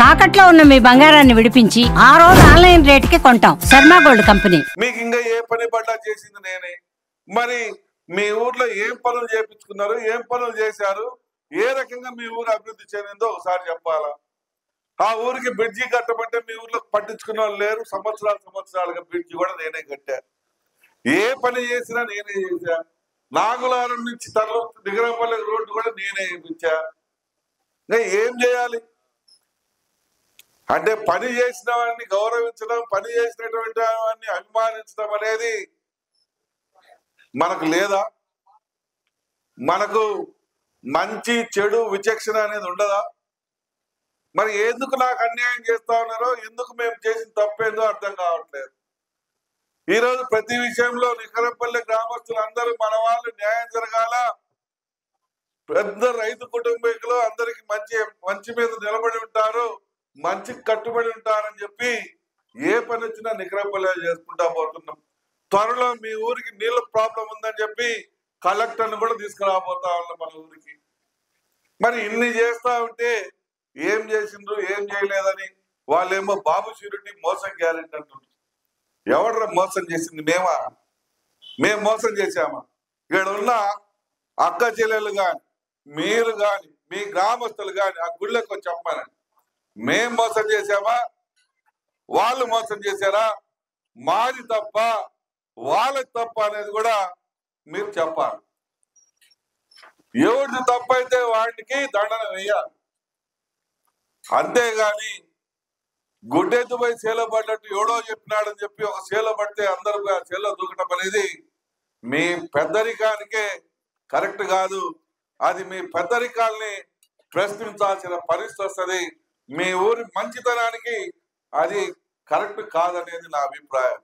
తాకట్లో ఉన్న మీ బంగారాన్ని విడిపించి ఆ రోజు ఆన్లైన్ రేటుకి కొంటాం. Sharma gold company. మీకు ఇంకా ఏ పని పడ్డా చేసింది నేనే. మరి మీ ఊర్లో ఏం పనులు చేపించుకున్నారు, ఏం పనులు చేశారు, ఏ రకంగా మీ ఊరు అభివృద్ధి చెందిందో ఒకసారి చెప్పాలా. ఆ ఊరికి బ్రిడ్జి కట్టమంటే మీ ఊర్లో పట్టించుకున్న వాళ్ళు లేరు. సంవత్సరాలుగా బ్రిడ్జి కూడా నేనే కట్టా. ఏ పని చేసినా నేనే చేశా. నాగులారం నుంచి తర్వాత దిగరపల్లి రోడ్డు కూడా నేనే వేయించా. ఏం చేయాలి అంటే పని చేసిన వాడిని గౌరవించడం, పని చేసినటువంటి వాడిని అభిమానించడం అనేది మనకు లేదా? మనకు మంచి చెడు విచక్షణ అనేది ఉండదా? మరి ఎందుకు నాకు అన్యాయం చేస్తా ఉన్నారో, ఎందుకు మేము చేసిన తప్పేందో అర్థం కావట్లేదు. ఈరోజు ప్రతి విషయంలో నికరపల్లి గ్రామస్తులు అందరూ మన వాళ్ళు న్యాయం జరగాల, పెద్ద రైతు కుటుంబీకులు అందరికి మంచి మీద నిలబడి ఉంటారు, మంచికి కట్టుబడి ఉంటారని చెప్పి ఏ పని వచ్చినా నికరపల్లి చేసుకుంటా పోతున్నాం. త్వరలో మీ ఊరికి నీళ్ళ ప్రాబ్లం ఉందని చెప్పి కలెక్టర్ను కూడా తీసుకురాబోతా ఉన్నాం మన ఊరికి. మరి ఇన్ని చేస్తా ఉంటే ఏం చేసిండ్రు, ఏం చేయలేదని వాళ్ళేమో బాబు షూరిటీ మోసం గ్యారెంటీ అంటుండ్రు. ఎవడ్రా మోసం చేసింది? మేము మోసం చేశామా? ఇక్కడ ఉన్న అక్క చెల్లెలు కానీ, మీరు కానీ, మీ గ్రామస్తులు కానీ ఆ గుళ్ళకి వచ్చి చెప్పానండి, మేం మోసం చేశామా, వాళ్ళు మోసం చేశారా, మాది తప్ప వాళ్ళకి తప్ప అనేది కూడా మీరు చెప్పాలి. ఎవరిది తప్పైతే వాడికి దండన వేయాలి. అంతేగాని గుడ్డెత్తుపై సేలో పడ్డట్టు ఎవడో చెప్పినాడని చెప్పి ఒక సేలో పడితే అందరూ సేలో దూకటం అనేది మీ పెద్దరికానికే కరెక్ట్ కాదు. అది మీ పెద్దరికాల్ని ప్రశ్నించాల్సిన పరిస్థితి వస్తుంది. మీ ఊరి మంచితనానికి అది కరెక్ట్ కాదనేది నా అభిప్రాయం.